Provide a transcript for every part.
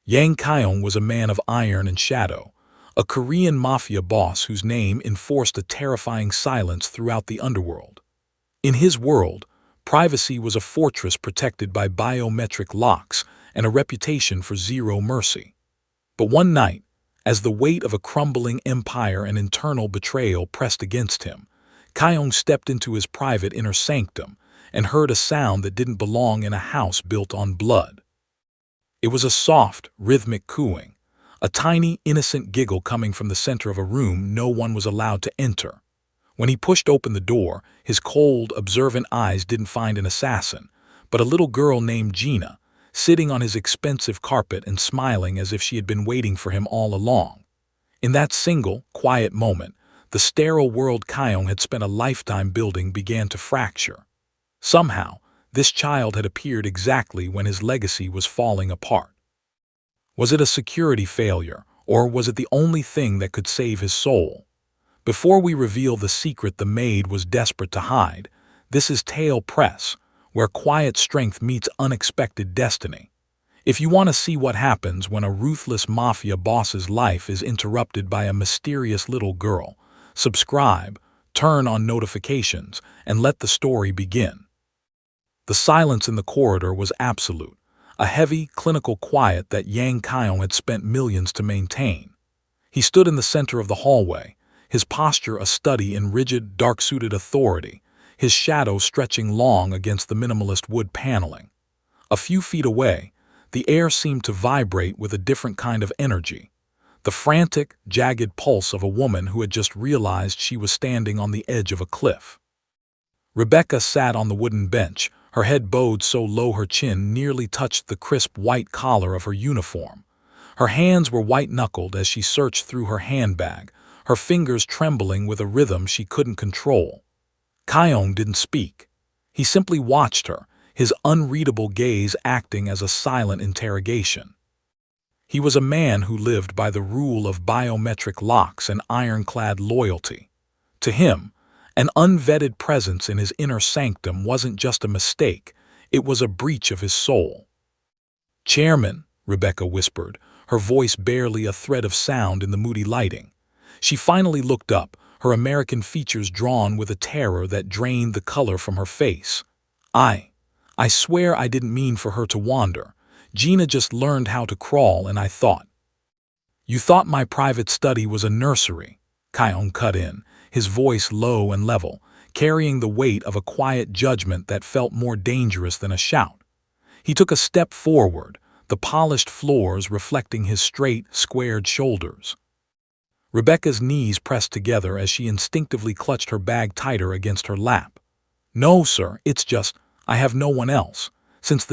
Yang Kyung was a man of iron and shadow, a Korean mafia boss whose name enforced a terrifying silence throughout the underworld. In his world, privacy was a fortress protected by biometric locks and a reputation for zero mercy. But one night, as the weight of a crumbling empire and internal betrayal pressed against him, Kyung stepped into his private inner sanctum and heard a sound that didn't belong in a house built on blood. It was a soft, rhythmic cooing, a tiny, innocent giggle coming from the center of a room no one was allowed to enter. When he pushed open the door, his cold, observant eyes didn't find an assassin, but a little girl named Gina, sitting on his expensive carpet and smiling as if she had been waiting for him all along. In that single, quiet moment, the sterile world Kyung had spent a lifetime building began to fracture. Somehow, this child had appeared exactly when his legacy was falling apart. Was it a security failure, or was it the only thing that could save his soul? Before we reveal the secret the Maid was desperate to hide, this is Tale Press, where quiet strength meets unexpected destiny. If you want to see what happens when a ruthless mafia boss's life is interrupted by a mysterious little girl, subscribe, turn on notifications, and let the story begin. The silence in the corridor was absolute, a heavy, clinical quiet that Yang Kyung had spent millions to maintain. He stood in the center of the hallway, his posture a study in rigid, dark-suited authority, his shadow stretching long against the minimalist wood paneling. A few feet away, the air seemed to vibrate with a different kind of energy, the frantic, jagged pulse of a woman who had just realized she was standing on the edge of a cliff. Rebecca sat on the wooden bench, her head bowed so low her chin nearly touched the crisp white collar of her uniform. Her hands were white-knuckled as she searched through her handbag, her fingers trembling with a rhythm she couldn't control. Kyung didn't speak. He simply watched her, his unreadable gaze acting as a silent interrogation. He was a man who lived by the rule of biometric locks and ironclad loyalty. To him, an unvetted presence in his inner sanctum wasn't just a mistake, it was a breach of his soul. "Chairman," Rebecca whispered, her voice barely a thread of sound in the moody lighting. She finally looked up, her American features drawn with a terror that drained the color from her face. I swear I didn't mean for her to wander. Gina just learned how to crawl and I thought." "You thought my private study was a nursery," Kyung cut in, his voice low and level, carrying the weight of a quiet judgment that felt more dangerous than a shout. He took a step forward, the polished floors reflecting his straight, squared shoulders. Rebecca's knees pressed together as she instinctively clutched her bag tighter against her lap. "No, sir, it's just, I have no one else. Since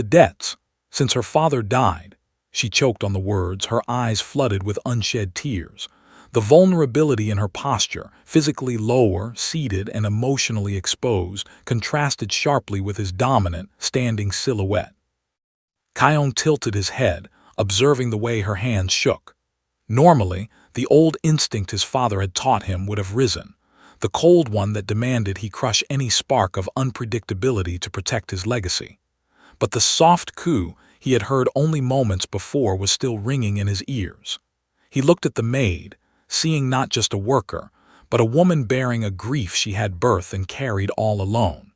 her father died." She choked on the words, her eyes flooded with unshed tears. The vulnerability in her posture, physically lower, seated, and emotionally exposed, contrasted sharply with his dominant, standing silhouette. Kyung tilted his head, observing the way her hands shook. Normally, the old instinct his father had taught him would have risen, the cold one that demanded he crush any spark of unpredictability to protect his legacy. But the soft coo he had heard only moments before was still ringing in his ears. He looked at the Maid, seeing not just a worker, but a woman bearing a grief she had birthed and carried all alone.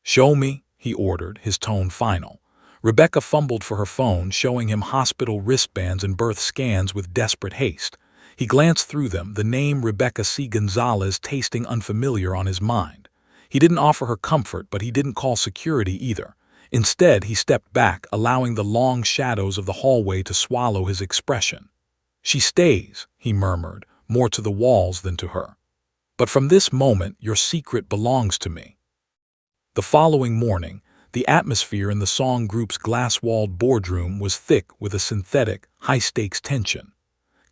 "Show me," he ordered, his tone final. Rebecca fumbled for her phone, showing him hospital wristbands and birth scans with desperate haste. He glanced through them, the name Rebecca C. Gonzalez tasting unfamiliar on his mind. He didn't offer her comfort, but he didn't call security either. Instead, he stepped back, allowing the long shadows of the hallway to swallow his expression. "She stays," he murmured, more to the walls than to her. "But from this moment, your secret belongs to me." The following morning, the atmosphere in the song group's glass-walled boardroom was thick with a synthetic, high-stakes tension.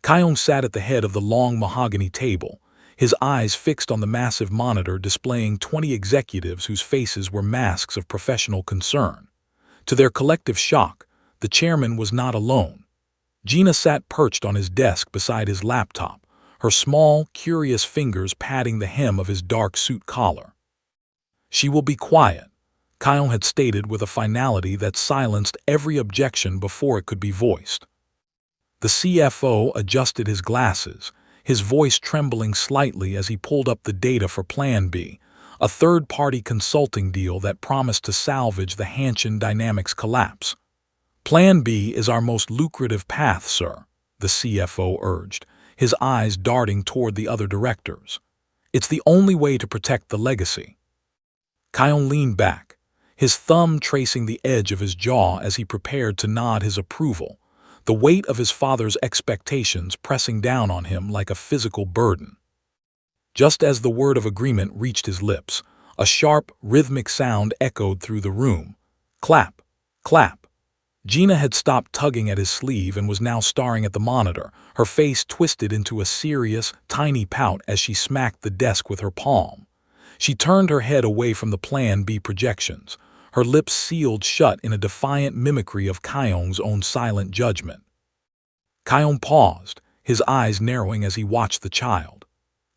Kyung sat at the head of the long mahogany table, his eyes fixed on the massive monitor displaying 20 executives whose faces were masks of professional concern. To their collective shock, the chairman was not alone. Gina sat perched on his desk beside his laptop, her small, curious fingers patting the hem of his dark suit collar. "She will be quiet," Kyung had stated with a finality that silenced every objection before it could be voiced. The CFO adjusted his glasses, his voice trembling slightly as he pulled up the data for Plan B, a third-party consulting deal that promised to salvage the Hanshin Dynamics collapse. Plan B is our most lucrative path, sir, the CFO urged, his eyes darting toward the other directors. It's the only way to protect the legacy. Kion leaned back, his thumb tracing the edge of his jaw as he prepared to nod his approval, the weight of his father's expectations pressing down on him like a physical burden. Just as the word of agreement reached his lips, a sharp, rhythmic sound echoed through the room. Clap, clap. Gina had stopped tugging at his sleeve and was now staring at the monitor, her face twisted into a serious, tiny pout as she smacked the desk with her palm. She turned her head away from the Plan B projections, her lips sealed shut in a defiant mimicry of Kion's own silent judgment. Kion paused, his eyes narrowing as he watched the child.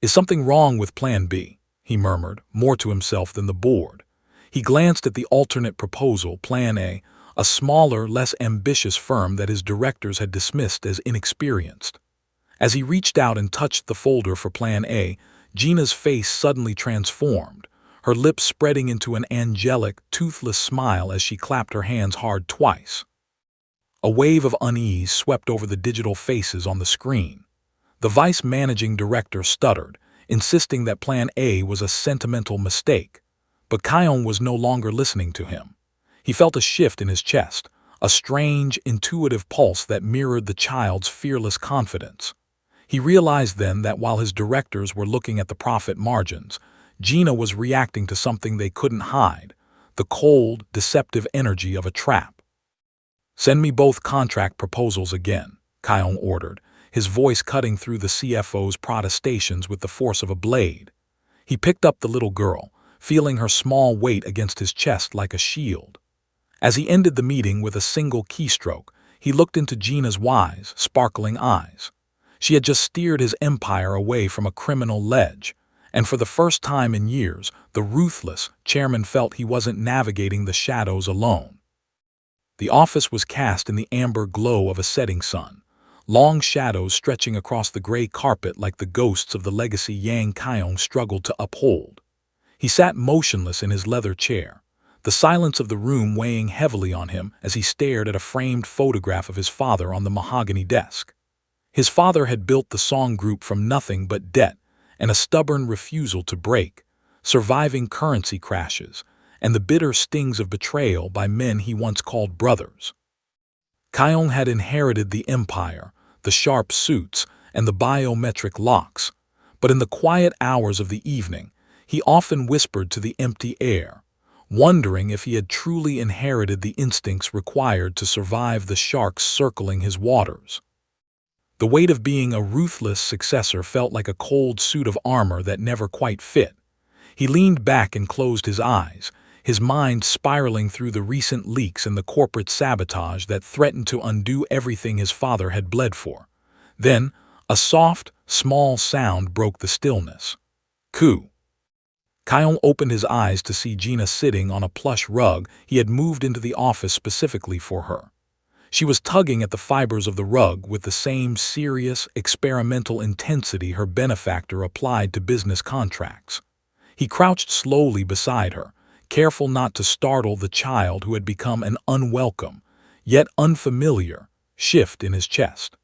"Is something wrong with Plan B?" he murmured, more to himself than the board. He glanced at the alternate proposal, Plan A, a smaller, less ambitious firm that his directors had dismissed as inexperienced. As he reached out and touched the folder for Plan A, Gina's face suddenly transformed, her lips spreading into an angelic, toothless smile as she clapped her hands hard twice. A wave of unease swept over the digital faces on the screen. The vice managing director stuttered, insisting that Plan A was a sentimental mistake. But Kion was no longer listening to him. He felt a shift in his chest, a strange, intuitive pulse that mirrored the child's fearless confidence. He realized then that while his directors were looking at the profit margins, Gina was reacting to something they couldn't hide, the cold, deceptive energy of a trap. "Send me both contract proposals again," Kion ordered, his voice cutting through the CFO's protestations with the force of a blade. He picked up the little girl, feeling her small weight against his chest like a shield. As he ended the meeting with a single keystroke, he looked into Gina's wise, sparkling eyes. She had just steered his empire away from a criminal ledge, and for the first time in years, the ruthless chairman felt he wasn't navigating the shadows alone. The office was cast in the amber glow of a setting sun, long shadows stretching across the gray carpet like the ghosts of the legacy Yang Kion struggled to uphold. He sat motionless in his leather chair, the silence of the room weighing heavily on him as he stared at a framed photograph of his father on the mahogany desk. His father had built the song group from nothing but debt and a stubborn refusal to break, surviving currency crashes, and the bitter stings of betrayal by men he once called brothers. Kion had inherited the empire, the sharp suits, and the biometric locks, but in the quiet hours of the evening, he often whispered to the empty air, wondering if he had truly inherited the instincts required to survive the sharks circling his waters. The weight of being a ruthless successor felt like a cold suit of armor that never quite fit. He leaned back and closed his eyes, his mind spiraling through the recent leaks and the corporate sabotage that threatened to undo everything his father had bled for. Then, a soft, small sound broke the stillness. "Coo." Kion opened his eyes to see Gina sitting on a plush rug he had moved into the office specifically for her. She was tugging at the fibers of the rug with the same serious, experimental intensity her benefactor applied to business contracts. He crouched slowly beside her, careful not to startle the child who had become an unwelcome, yet unfamiliar, shift in his chest.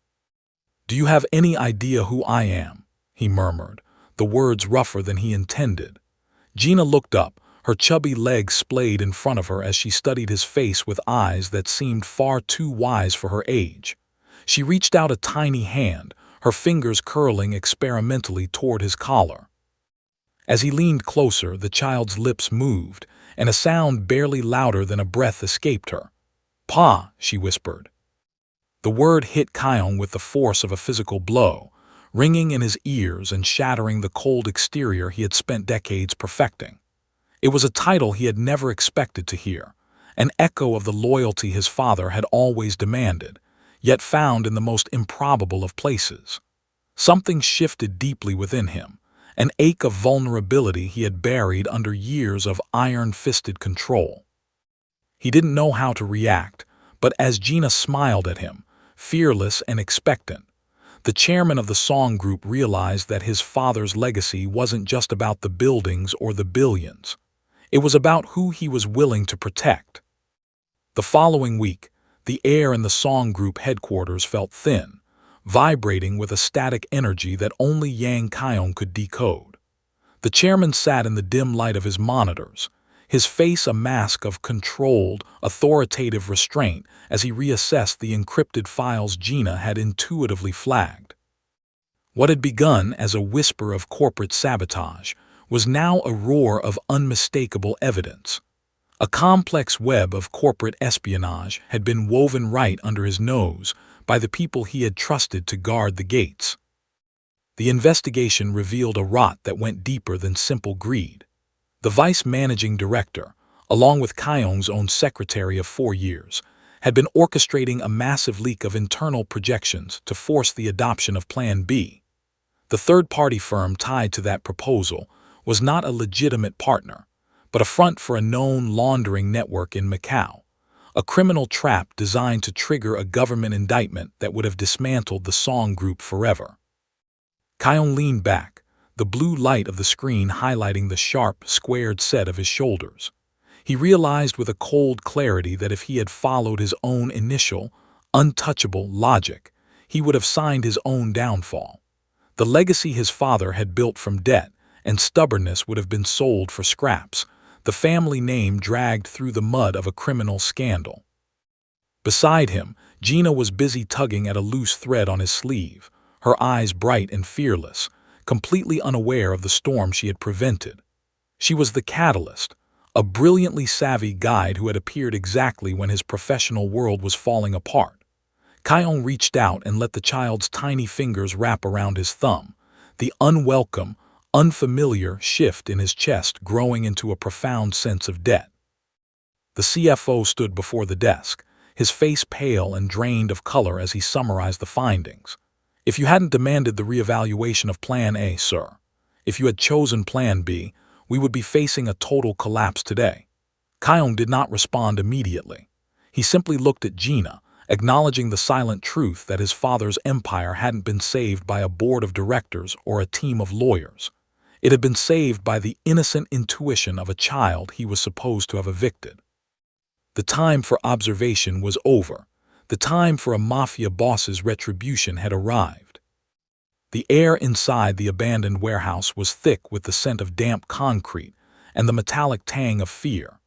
"Do you have any idea who I am?" he murmured, the words rougher than he intended. Gina looked up, her chubby legs splayed in front of her as she studied his face with eyes that seemed far too wise for her age. She reached out a tiny hand, her fingers curling experimentally toward his collar. As he leaned closer, the child's lips moved, and a sound barely louder than a breath escaped her. "Pa," she whispered. The word hit Kion with the force of a physical blow, ringing in his ears and shattering the cold exterior he had spent decades perfecting. It was a title he had never expected to hear, an echo of the loyalty his father had always demanded, yet found in the most improbable of places. Something shifted deeply within him, an ache of vulnerability he had buried under years of iron-fisted control. He didn't know how to react, but as Gina smiled at him, fearless and expectant. The chairman of the song group realized that his father's legacy wasn't just about the buildings or the billions. It was about who he was willing to protect. The following week, the air in the song group headquarters felt thin, vibrating with a static energy that only Yang Kyung could decode. The chairman sat in the dim light of his monitors, his face a mask of controlled, authoritative restraint as he reassessed the encrypted files Gina had intuitively flagged. What had begun as a whisper of corporate sabotage was now a roar of unmistakable evidence. A complex web of corporate espionage had been woven right under his nose by the people he had trusted to guard the gates. The investigation revealed a rot that went deeper than simple greed. The vice managing director, along with Kyung's own secretary of 4 years, had been orchestrating a massive leak of internal projections to force the adoption of Plan B. The third-party firm tied to that proposal was not a legitimate partner, but a front for a known laundering network in Macau, a criminal trap designed to trigger a government indictment that would have dismantled the song group forever. Kyung leaned back, the blue light of the screen highlighting the sharp, squared set of his shoulders. He realized with a cold clarity that if he had followed his own initial, untouchable logic, he would have signed his own downfall. The legacy his father had built from debt and stubbornness would have been sold for scraps, the family name dragged through the mud of a criminal scandal. Beside him, Gina was busy tugging at a loose thread on his sleeve, her eyes bright and fearless, completely unaware of the storm she had prevented. She was the catalyst, a brilliantly savvy guide who had appeared exactly when his professional world was falling apart. Kyung reached out and let the child's tiny fingers wrap around his thumb, the unwelcome, unfamiliar shift in his chest growing into a profound sense of debt. The CFO stood before the desk, his face pale and drained of color as he summarized the findings. If you hadn't demanded the reevaluation of Plan A, sir, if you had chosen Plan B, we would be facing a total collapse today. Kyung did not respond immediately. He simply looked at Gina, acknowledging the silent truth that his father's empire hadn't been saved by a board of directors or a team of lawyers. It had been saved by the innocent intuition of a child he was supposed to have evicted. The time for observation was over. The time for a mafia boss's retribution had arrived. The air inside the abandoned warehouse was thick with the scent of damp concrete and the metallic tang of fear.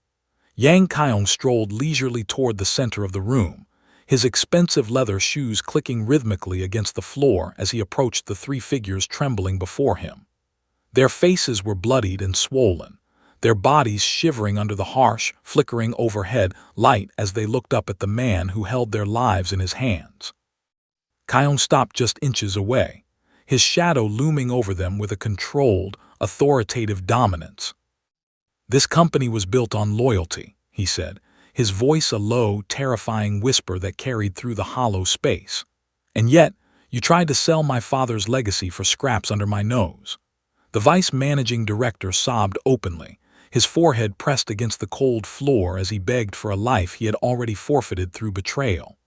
Yang Kyung strolled leisurely toward the center of the room, his expensive leather shoes clicking rhythmically against the floor as he approached the 3 figures trembling before him. Their faces were bloodied and swollen, their bodies shivering under the harsh, flickering overhead light as they looked up at the man who held their lives in his hands. Kyung stopped just inches away, his shadow looming over them with a controlled, authoritative dominance. "This company was built on loyalty," he said, his voice a low, terrifying whisper that carried through the hollow space. "And yet, you tried to sell my father's legacy for scraps under my nose." The vice managing director sobbed openly, his forehead pressed against the cold floor as he begged for a life he had already forfeited through betrayal.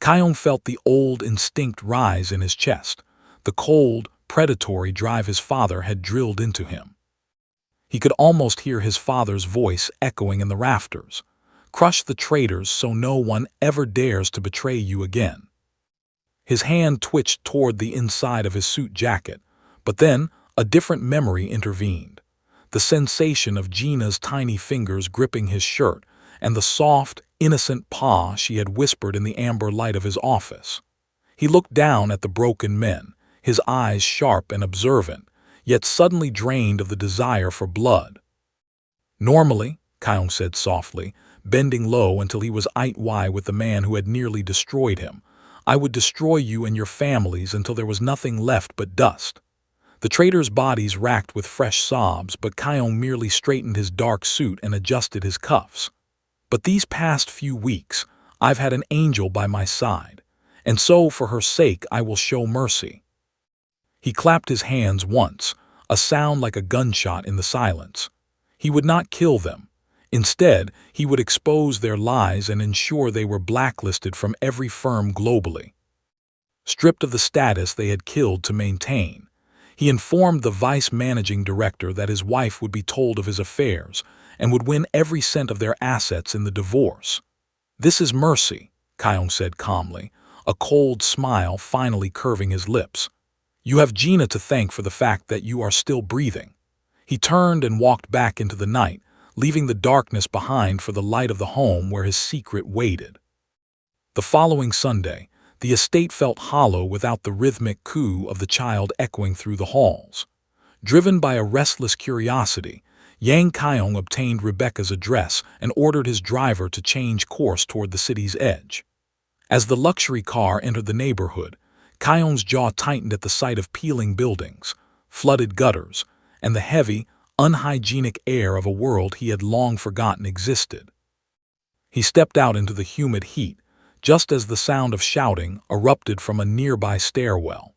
Kyung felt the old instinct rise in his chest, the cold, predatory drive his father had drilled into him. He could almost hear his father's voice echoing in the rafters. "Crush the traitors so no one ever dares to betray you again." His hand twitched toward the inside of his suit jacket, but then a different memory intervened. The sensation of Gina's tiny fingers gripping his shirt and the soft, innocent paw she had whispered in the amber light of his office. He looked down at the broken men, his eyes sharp and observant, yet suddenly drained of the desire for blood. "Normally," Kyung said softly, bending low until he was eye-to-eye with the man who had nearly destroyed him, "I would destroy you and your families until there was nothing left but dust." The traitors' bodies racked with fresh sobs, but Kyung merely straightened his dark suit and adjusted his cuffs. "But these past few weeks, I've had an angel by my side, and so for her sake I will show mercy." He clapped his hands once, a sound like a gunshot in the silence. He would not kill them. Instead, he would expose their lies and ensure they were blacklisted from every firm globally. stripped of the status they had killed to maintain. He informed the vice managing director that his wife would be told of his affairs and would win every cent of their assets in the divorce. "This is mercy," Kyung said calmly, a cold smile finally curving his lips. "You have Gina to thank for the fact that you are still breathing." He turned and walked back into the night, leaving the darkness behind for the light of the home where his secret waited. The following Sunday, the estate felt hollow without the rhythmic coo of the child echoing through the halls. Driven by a restless curiosity, Yang Kyung obtained Rebecca's address and ordered his driver to change course toward the city's edge. As the luxury car entered the neighborhood, Kyung's jaw tightened at the sight of peeling buildings, flooded gutters, and the heavy, unhygienic air of a world he had long forgotten existed. He stepped out into the humid heat, just as the sound of shouting erupted from a nearby stairwell.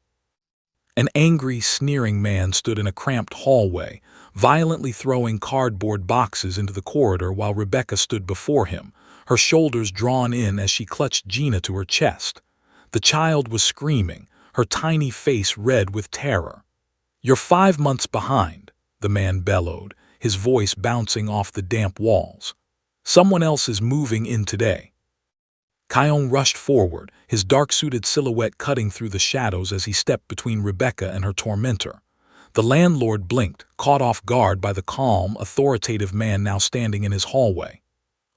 An angry, sneering man stood in a cramped hallway, violently throwing cardboard boxes into the corridor while Rebecca stood before him, her shoulders drawn in as she clutched Gina to her chest. The child was screaming, her tiny face red with terror. "You're 5 months behind," the man bellowed, his voice bouncing off the damp walls. "Someone else is moving in today." Kyung rushed forward, his dark-suited silhouette cutting through the shadows as he stepped between Rebecca and her tormentor. The landlord blinked, caught off guard by the calm, authoritative man now standing in his hallway.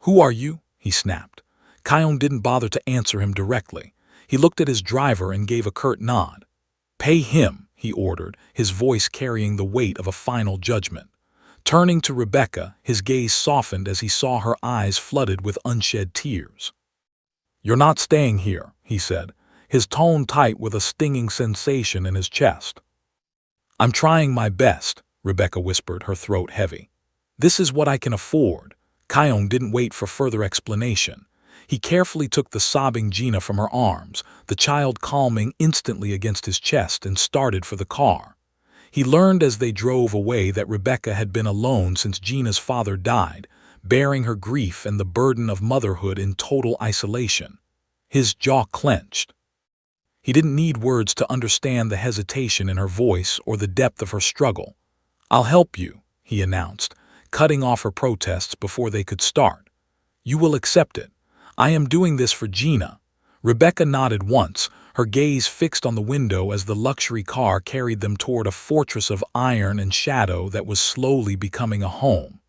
"Who are you?" he snapped. Kyung didn't bother to answer him directly. He looked at his driver and gave a curt nod. "Pay him," he ordered, his voice carrying the weight of a final judgment. Turning to Rebecca, his gaze softened as he saw her eyes flooded with unshed tears. "You're not staying here," he said, his tone tight with a stinging sensation in his chest. "I'm trying my best," Rebecca whispered, her throat heavy. "This is what I can afford." Kyung didn't wait for further explanation. He carefully took the sobbing Gina from her arms, the child calming instantly against his chest, and started for the car. He learned as they drove away that Rebecca had been alone since Gina's father died, bearing her grief and the burden of motherhood in total isolation. His jaw clenched. He didn't need words to understand the hesitation in her voice or the depth of her struggle. "I'll help you," he announced, cutting off her protests before they could start. "You will accept it. I am doing this for Gina." Rebecca nodded once, her gaze fixed on the window as the luxury car carried them toward a fortress of iron and shadow that was slowly becoming a home.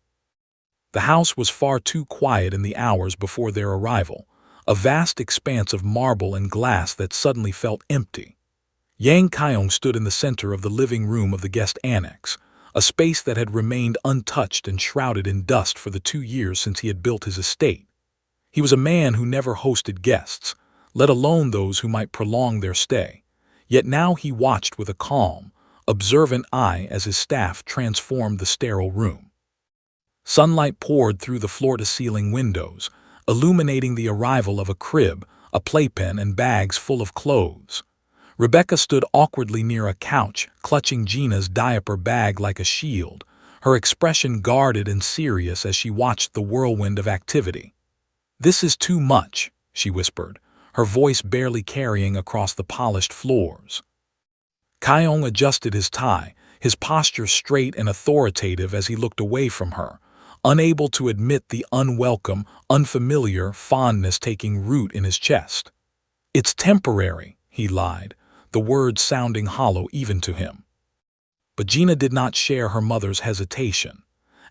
The house was far too quiet in the hours before their arrival, a vast expanse of marble and glass that suddenly felt empty. Yang Kyung stood in the center of the living room of the guest annex, a space that had remained untouched and shrouded in dust for the 2 years since he had built his estate. He was a man who never hosted guests, let alone those who might prolong their stay. Yet now he watched with a calm, observant eye as his staff transformed the sterile room. Sunlight poured through the floor-to-ceiling windows, illuminating the arrival of a crib, a playpen, and bags full of clothes. Rebecca stood awkwardly near a couch, clutching Gina's diaper bag like a shield, her expression guarded and serious as she watched the whirlwind of activity. "This is too much," she whispered, her voice barely carrying across the polished floors. Kyung adjusted his tie, his posture straight and authoritative as he looked away from her, unable to admit the unwelcome, unfamiliar fondness taking root in his chest. "It's temporary," he lied, the words sounding hollow even to him. But Gina did not share her mother's hesitation.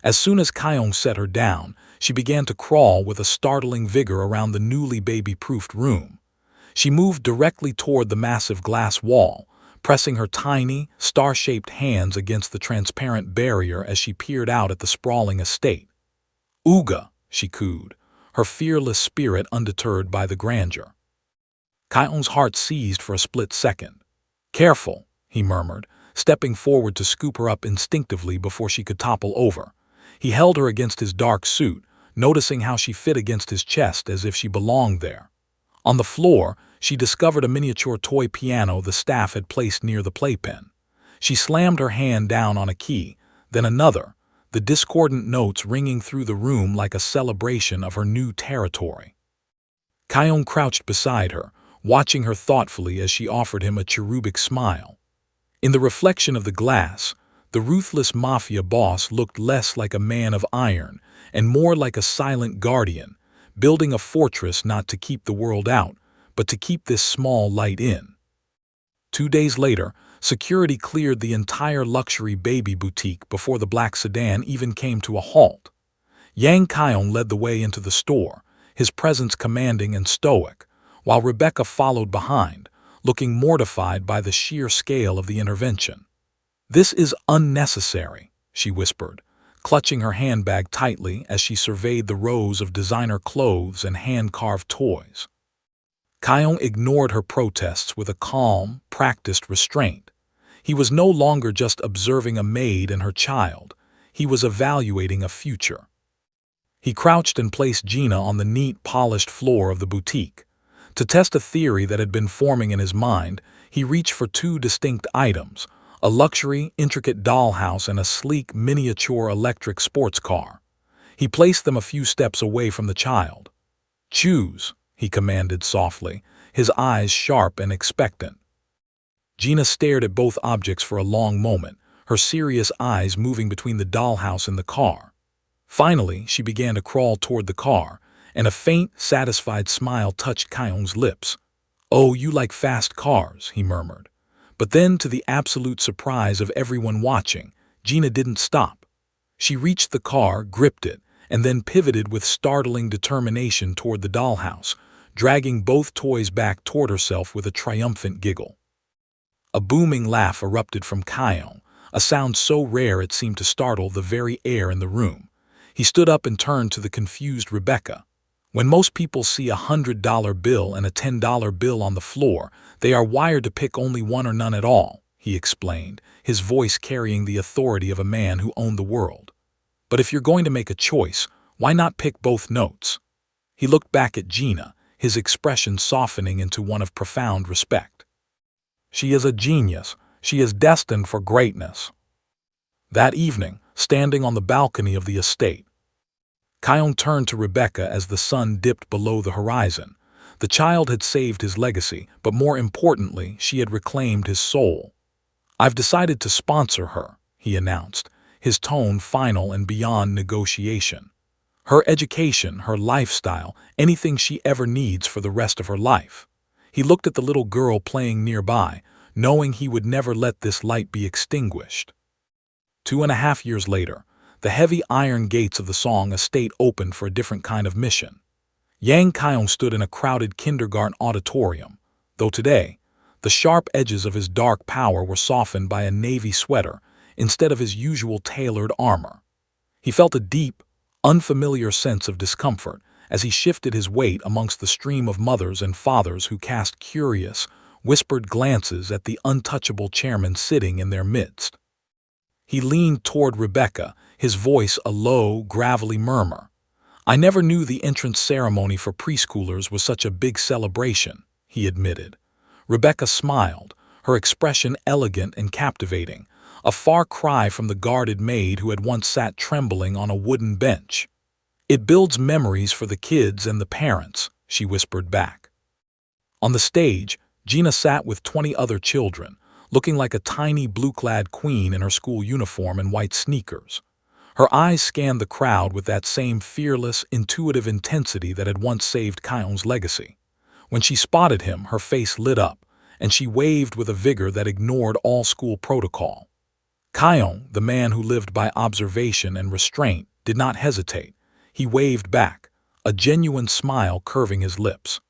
As soon as Kyung set her down, she began to crawl with a startling vigor around the newly baby-proofed room. She moved directly toward the massive glass wall, pressing her tiny, star-shaped hands against the transparent barrier as she peered out at the sprawling estate. "Ooga," she cooed, her fearless spirit undeterred by the grandeur. Kyung's heart seized for a split second. "Careful," he murmured, stepping forward to scoop her up instinctively before she could topple over. He held her against his dark suit, noticing how she fit against his chest as if she belonged there. On the floor, she discovered a miniature toy piano the staff had placed near the playpen. She slammed her hand down on a key, then another, the discordant notes ringing through the room like a celebration of her new territory. Kyung crouched beside her, watching her thoughtfully as she offered him a cherubic smile. In the reflection of the glass, the ruthless mafia boss looked less like a man of iron and more like a silent guardian, building a fortress not to keep the world out, but to keep this small light in. 2 days later, security cleared the entire luxury baby boutique before the black sedan even came to a halt. Yang Kion led the way into the store, his presence commanding and stoic, while Rebecca followed behind, looking mortified by the sheer scale of the intervention. "This is unnecessary," she whispered, clutching her handbag tightly as she surveyed the rows of designer clothes and hand-carved toys. Kion ignored her protests with a calm, practiced restraint. He was no longer just observing a maid and her child. He was evaluating a future. He crouched and placed Gina on the neat, polished floor of the boutique. To test a theory that had been forming in his mind, he reached for two distinct items: a luxury, intricate dollhouse and a sleek, miniature electric sports car. He placed them a few steps away from the child. "Choose," he commanded softly, his eyes sharp and expectant. Gina stared at both objects for a long moment, her serious eyes moving between the dollhouse and the car. Finally, she began to crawl toward the car, and a faint, satisfied smile touched Kion's lips. "Oh, you like fast cars," he murmured. But then, to the absolute surprise of everyone watching, Gina didn't stop. She reached the car, gripped it, and then pivoted with startling determination toward the dollhouse, dragging both toys back toward herself with a triumphant giggle. A booming laugh erupted from Kion, a sound so rare it seemed to startle the very air in the room. He stood up and turned to the confused Rebecca. "When most people see a $100 bill and a $10 bill on the floor, they are wired to pick only one or none at all," he explained, his voice carrying the authority of a man who owned the world. "But if you're going to make a choice, why not pick both notes?" He looked back at Gina, his expression softening into one of profound respect. "She is a genius. She is destined for greatness." That evening, standing on the balcony of the estate, Kion turned to Rebecca as the sun dipped below the horizon. The child had saved his legacy, but more importantly, she had reclaimed his soul. "I've decided to sponsor her," he announced, his tone final and beyond negotiation. "Her education, her lifestyle, anything she ever needs for the rest of her life." He looked at the little girl playing nearby, knowing he would never let this light be extinguished. 2.5 years later, the heavy iron gates of the Song estate opened for a different kind of mission. Yang Kion stood in a crowded kindergarten auditorium, though today, the sharp edges of his dark power were softened by a navy sweater instead of his usual tailored armor. He felt a deep, unfamiliar sense of discomfort as he shifted his weight amongst the stream of mothers and fathers who cast curious, whispered glances at the untouchable chairman sitting in their midst. He leaned toward Rebecca, his voice a low, gravelly murmur. "I never knew the entrance ceremony for preschoolers was such a big celebration," he admitted. Rebecca smiled, her expression elegant and captivating, a far cry from the guarded maid who had once sat trembling on a wooden bench. "It builds memories for the kids and the parents," she whispered back. On the stage, Gina sat with 20 other children, looking like a tiny blue-clad queen in her school uniform and white sneakers. Her eyes scanned the crowd with that same fearless, intuitive intensity that had once saved Kion's legacy. When she spotted him, her face lit up, and she waved with a vigor that ignored all school protocol. Kion, the man who lived by observation and restraint, did not hesitate. He waved back, a genuine smile curving his lips.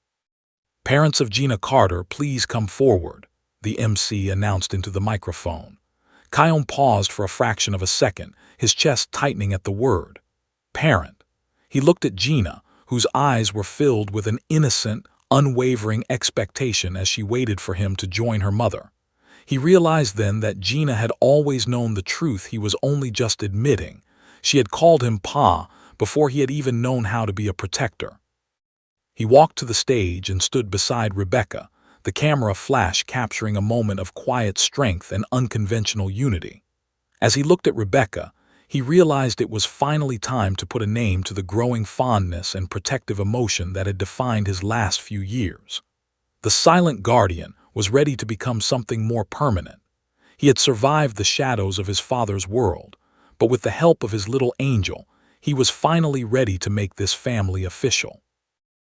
"Parents of Gina Carter, please come forward," the MC announced into the microphone. Kion paused for a fraction of a second, his chest tightening at the word. "Parent." He looked at Gina, whose eyes were filled with an innocent, unwavering expectation as she waited for him to join her mother. He realized then that Gina had always known the truth he was only just admitting. She had called him Pa before he had even known how to be a protector. He walked to the stage and stood beside Rebecca, the camera flash capturing a moment of quiet strength and unconventional unity. As he looked at Rebecca, he realized it was finally time to put a name to the growing fondness and protective emotion that had defined his last few years. The silent guardian was ready to become something more permanent. He had survived the shadows of his father's world, but with the help of his little angel, he was finally ready to make this family official.